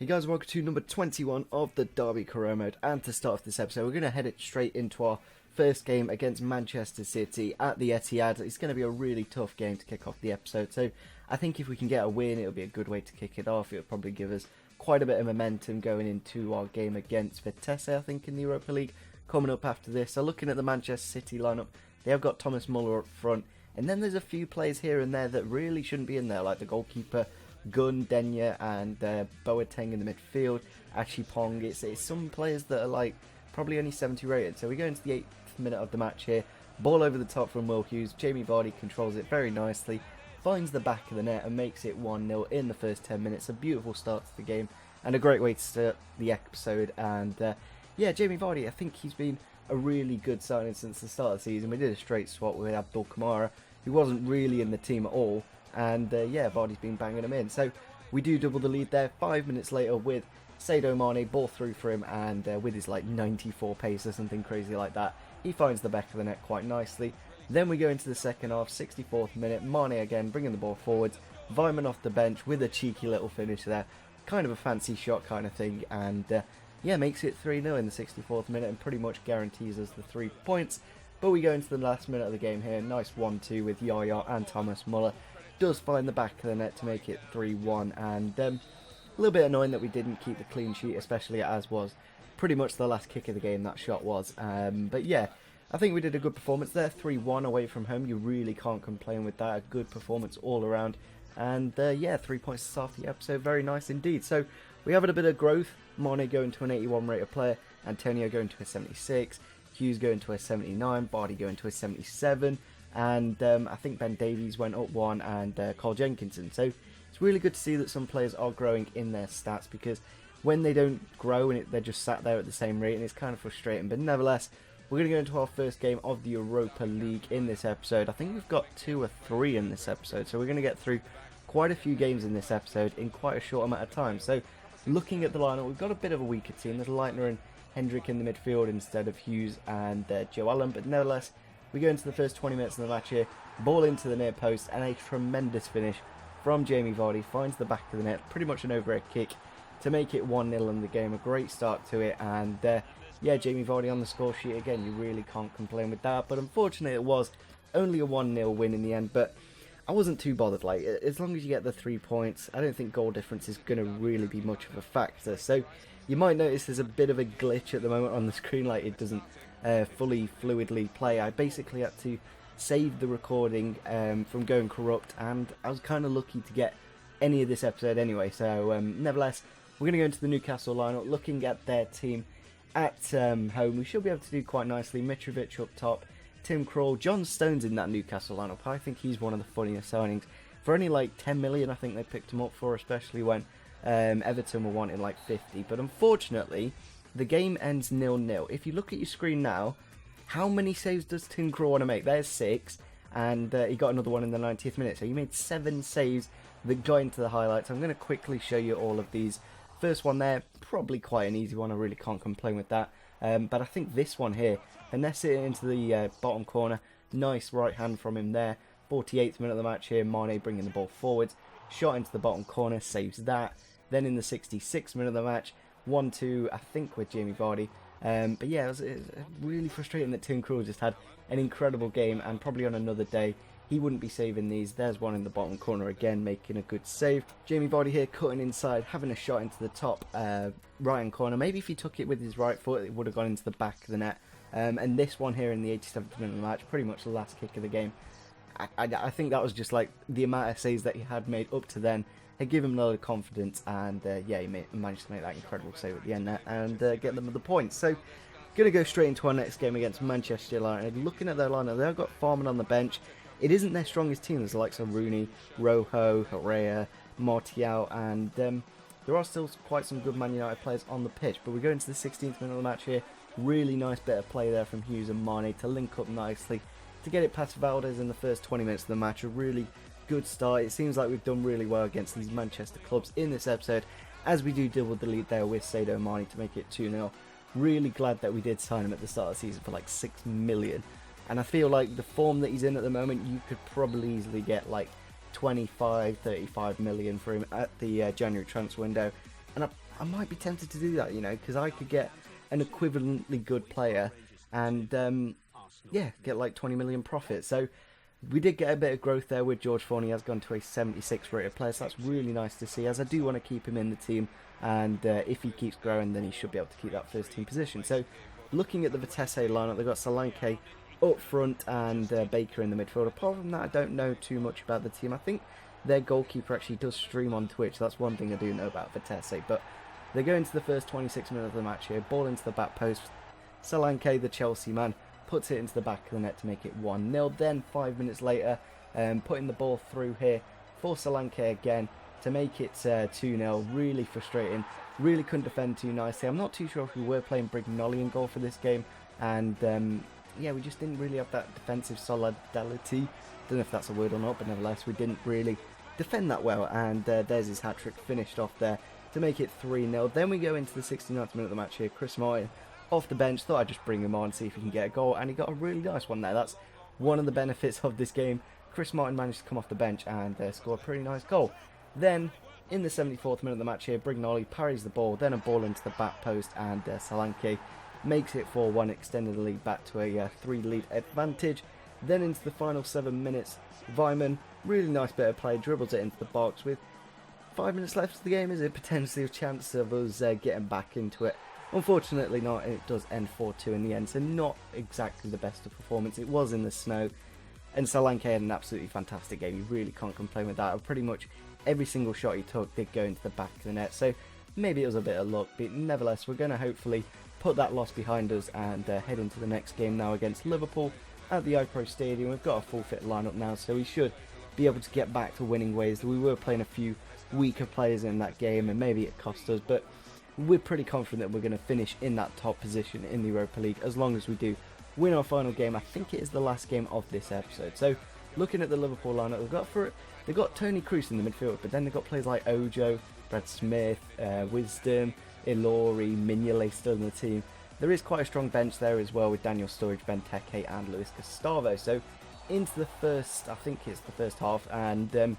Hey guys, welcome to number 21 of the Derby Career Mode, and to start off this episode we're going to head it straight into our first game against Manchester City at the Etihad. It's going to be a really tough game to kick off the episode, so I think if we can get a win it'll be a good way to kick it off. It'll probably give us quite a bit of momentum going into our game against Vitesse, I think, in the Europa League coming up after this. So looking at the Manchester City lineup, they have got Thomas Muller up front, and then there's a few players here and there that really shouldn't be in there, like the goalkeeper Gun, Denya, and Boateng in the midfield. Pong. It's some players that are like probably only 70 rated. So we go into the 8th minute of the match here. Ball over the top from Will Hughes. Jamie Vardy controls it very nicely, finds the back of the net and makes it 1-0 in the first 10 minutes. A beautiful start to the game and a great way to start the episode. And yeah, Jamie Vardy, I think he's been a really good signing since the start of the season. We did a straight swap with Abdul Kamara, who wasn't really in the team at all. And yeah, Vardy's been banging him in. So we do double the lead there 5 minutes later with Sadio Mane, ball through for him, and with his like 94 pace or something crazy like that, he finds the back of the net quite nicely. Then we go into the second half, 64th minute, Mane again bringing the ball forwards, Vyman off the bench with a cheeky little finish there, kind of a fancy shot kind of thing, and yeah, makes it 3-0 in the 64th minute and pretty much guarantees us the 3 points. But we go into the last minute of the game here, nice 1-2 with Yaya and Thomas Muller. Does find the back of the net to make it 3-1, and a little bit annoying that we didn't keep the clean sheet, especially as was pretty much the last kick of the game, that shot was. But yeah, I think we did a good performance there, 3-1 away from home. You really can't complain with that, a good performance all around. And yeah, 3 points to start the episode, very nice indeed. So we have a bit of growth, Mane going to an 81 rated player, Antonio going to a 76, Hughes going to a 79, Vardy going to a 77. And I think Ben Davies went up one, and Carl Jenkinson. So it's really good to see that some players are growing in their stats, because when they don't grow and they're just sat there at the same rate, and it's kind of frustrating. But nevertheless, we're going to go into our first game of the Europa League in this episode. I think we've got 2 or 3 in this episode, so we're going to get through quite a few games in this episode in quite a short amount of time. So looking at the lineup, we've got a bit of a weaker team. There's Leitner and Hendrick in the midfield instead of Hughes and Joe Allen, but nevertheless, we go into the first 20 minutes of the match here, ball into the near post, and a tremendous finish from Jamie Vardy, finds the back of the net, pretty much an overhead kick to make it 1-0 in the game. A great start to it, and yeah, Jamie Vardy on the score sheet again. You really can't complain with that, but unfortunately it was only a 1-0 win in the end. But I wasn't too bothered. Like, as long as you get the 3 points, I don't think goal difference is going to really be much of a factor. So you might notice there's a bit of a glitch at the moment on the screen, like it doesn't fully fluidly play. I basically had to save the recording from going corrupt, and I was kind of lucky to get any of this episode anyway. So nevertheless, we're going to go into the Newcastle lineup, looking at their team at home. We should be able to do quite nicely. Mitrovic up top, Tim Krul, John Stones in that Newcastle lineup. I think he's one of the funniest signings. For only like 10 million, I think they picked him up for, especially when Everton were wanting like 50. But unfortunately, the game ends 0-0. If you look at your screen now, how many saves does Tim Krul want to make? There's 6, and he got another one in the 90th minute. So he made 7 saves that got into the highlights. I'm going to quickly show you all of these. First one there, probably quite an easy one. I really can't complain with that. But I think this one here, finesse it into the bottom corner. Nice right hand from him there. 48th minute of the match here, Mane bringing the ball forwards. Shot into the bottom corner, saves that. Then in the 66th minute of the match, 1-2, I think, with Jamie Vardy. But yeah, it was really frustrating that Tim Krul just had an incredible game, and probably on another day he wouldn't be saving these. There's one in the bottom corner again, making a good save. Jamie Vardy here cutting inside, having a shot into the top right-hand corner. Maybe if he took it with his right foot, it would have gone into the back of the net. And this one here in the 87th minute of the match, pretty much the last kick of the game. I think that was just like the amount of saves that he had made up to then. They give him a lot of confidence, and yeah, he managed to make that incredible save at the end there and get them the points. So, going to go straight into our next game against Manchester United. Looking at their lineup, they've got Farman on the bench. It isn't their strongest team. There's the likes of Rooney, Rojo, Herrera, Martial, and there are still quite some good Man United players on the pitch. But we go into the 16th minute of the match here. Really nice bit of play there from Hughes and Mane to link up nicely to get it past Valdez in the first 20 minutes of the match. A really good start. It seems like we've done really well against these Manchester clubs in this episode, as we do double the lead there with Sadio Mane to make it 2-0. Really glad that we did sign him at the start of the season for like 6 million, and I feel like the form that he's in at the moment, you could probably easily get like 25-35 million for him at the January transfer window, and I might be tempted to do that, you know, because I could get an equivalently good player and, yeah, get like 20 million profit. So we did get a bit of growth there with George Thorne. He has gone to a 76 rated player, so that's really nice to see, as I do want to keep him in the team, and if he keeps growing, then he should be able to keep that first team position. So looking at the Vitesse lineup, they've got Solanke up front and Baker in the midfield. Apart from that, I don't know too much about the team. I think their goalkeeper actually does stream on Twitch. That's one thing I do know about Vitesse. But they go into the first 26 minutes of the match here. Ball into the back post. Solanke, the Chelsea man, puts it into the back of the net to make it 1-0. Then 5 minutes later, putting the ball through here for Solanke again to make it 2-0. Really frustrating. Really couldn't defend too nicely. I'm not too sure if we were playing Brignoli in goal for this game. And yeah, we just didn't really have that defensive solidarity. Don't know if that's a word or not, but nevertheless, we didn't really defend that well. And there's his hat-trick finished off there to make it 3-0. Then we go into the 69th minute of the match here. Chris Martin off the bench. Thought I'd just bring him on, see if he can get a goal. And he got a really nice one there. That's one of the benefits of this game. Chris Martin managed to come off the bench and score a pretty nice goal. Then, in the 74th minute of the match here, Brignoli parries the ball. Then a ball into the back post, and Solanke makes it 4-1, extending the lead back to a 3-lead advantage. Then into the final 7 minutes, Weimann, really nice bit of play, dribbles it into the box with 5 minutes left of the game. Is it potentially a chance of us getting back into it? Unfortunately not, it does end 4-2 in the end, so not exactly the best of performance. It was in the snow, and Solanke had an absolutely fantastic game. You really can't complain with that. Pretty much every single shot he took did go into the back of the net, so maybe it was a bit of luck, but nevertheless, we're going to hopefully put that loss behind us and head into the next game now against Liverpool at the iPro Stadium. We've got a full fit lineup now, so we should be able to get back to winning ways. We were playing a few weaker players in that game, and maybe it cost us, but we're pretty confident we're going to finish in that top position in the Europa League as long as we do win our final game. I think it is the last game of this episode. So looking at the Liverpool lineup, they've got Tony Kroos in the midfield, but then they've got players like Ojo, Brad Smith, Wisdom, Ilori, Mignolet still in the team. There is quite a strong bench there as well with Daniel Sturridge, Benteke and Luis Gustavo. So into the first, I think it's the first half, and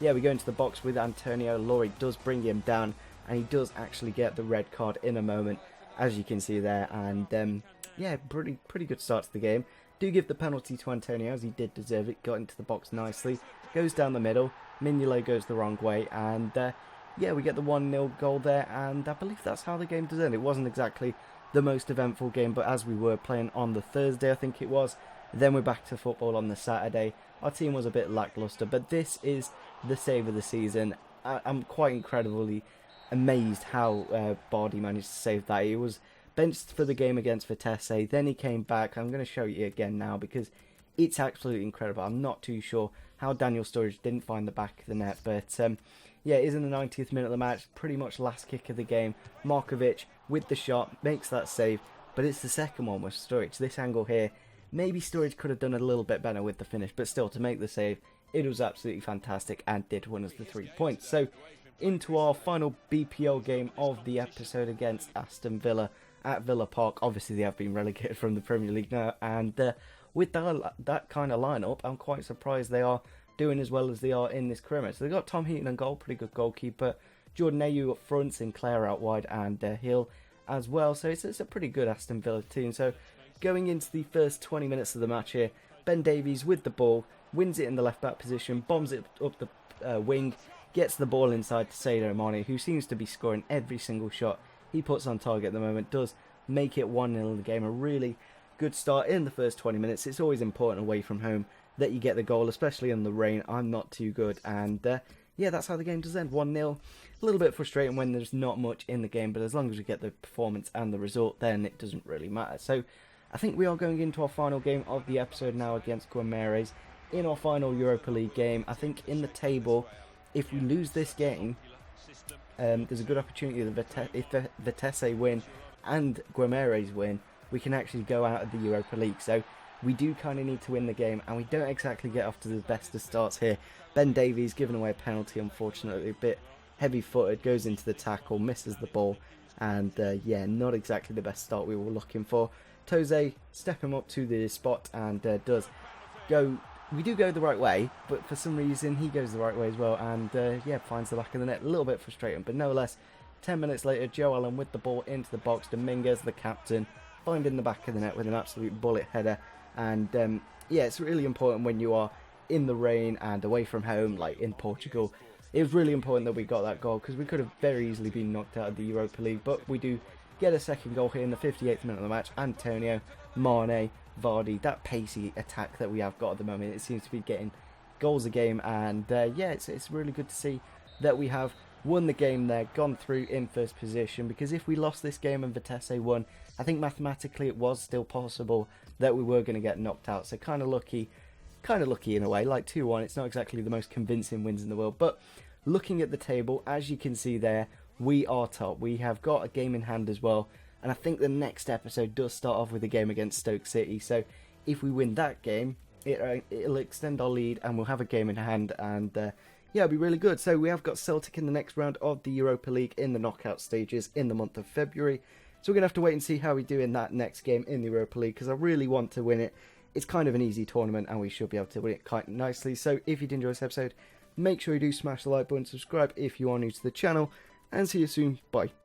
yeah, we go into the box with Antonio. Laurie does bring him down, and he does actually get the red card in a moment, as you can see there. And yeah, pretty good start to the game. Do give the penalty to Antonio, as he did deserve it. Got into the box nicely, goes down the middle. Mignolet goes the wrong way, and yeah, we get the 1-0 goal there, and I believe that's how the game does end. It wasn't exactly the most eventful game, but as we were playing on the Thursday, I think it was, then we're back to football on the Saturday. Our team was a bit lacklustre, but this is the save of the season. I'm quite incredibly amazed how Bardi managed to save that. He was benched for the game against Vitesse, then he came back. I'm going to show you again now because it's absolutely incredible. I'm not too sure how Daniel Sturridge didn't find the back of the net, but yeah, it is in the 90th minute of the match, pretty much last kick of the game. Markovic with the shot makes that save, but it's the second one with Sturridge. This angle here, maybe Sturridge could have done a little bit better with the finish, but still, to make the save, it was absolutely fantastic and did win us the 3 points. So into our final BPL game of the episode against Aston Villa at Villa Park. Obviously, they have been relegated from the Premier League now, and with that kind of lineup, I'm quite surprised they are doing as well as they are in this career. So they've got Tom Heaton on goal, pretty good goalkeeper. Jordan Ayew up front, Sinclair out wide, and Hill as well. So it's a pretty good Aston Villa team. So going into the first 20 minutes of the match here, Ben Davies with the ball, wins it in the left back position, bombs it up the wing, gets the ball inside to Sadio Mane, who seems to be scoring every single shot he puts on target at the moment. Does make it 1-0 in the game. A really good start in the first 20 minutes. It's always important away from home that you get the goal, especially in the rain. I'm not too good, and yeah, that's how the game does end, 1-0. A little bit frustrating when there's not much in the game, but as long as we get the performance and the result, then it doesn't really matter. So I think we are going into our final game of the episode now against Guimarães in our final Europa League game. I think in the table, if we lose this game, there's a good opportunity that if Vitesse win and Guimarães win, we can actually go out of the Europa League. So we do kind of need to win the game, and we don't exactly get off to the best of starts here. Ben Davies giving away a penalty, unfortunately, a bit heavy-footed, goes into the tackle, misses the ball, and yeah, not exactly the best start we were looking for. Toze stepping up to the spot and does go. We do go the right way, but for some reason he goes the right way as well, and yeah, finds the back of the net. A little bit frustrating, but nevertheless, 10 minutes later, Joe Allen with the ball into the box. Dominguez, the captain, finding the back of the net with an absolute bullet header. And yeah, it's really important when you are in the rain and away from home, like in Portugal. It was really important that we got that goal, because we could have very easily been knocked out of the Europa League. But we do get a second goal here in the 58th minute of the match. Antonio, Mane, Vardy, that pacey attack that we have got at the moment, it seems to be getting goals a game. And yeah, it's really good to see that we have won the game there, gone through in first position, because if we lost this game and Vitesse won, I think mathematically it was still possible that we were going to get knocked out. So kind of lucky in a way, like 2-1. It's not exactly the most convincing wins in the world, but looking at the table, as you can see there, we are top. We have got a game in hand as well, and I think the next episode does start off with a game against Stoke City. So if we win that game, it'll extend our lead and we'll have a game in hand, and yeah, it'll be really good. So we have got Celtic in the next round of the Europa League in the knockout stages in the month of February. So we're going to have to wait and see how we do in that next game in the Europa League, because I really want to win it. It's kind of an easy tournament and we should be able to win it quite nicely. So if you did enjoy this episode, make sure you do smash the like button, subscribe if you are new to the channel, and see you soon. Bye.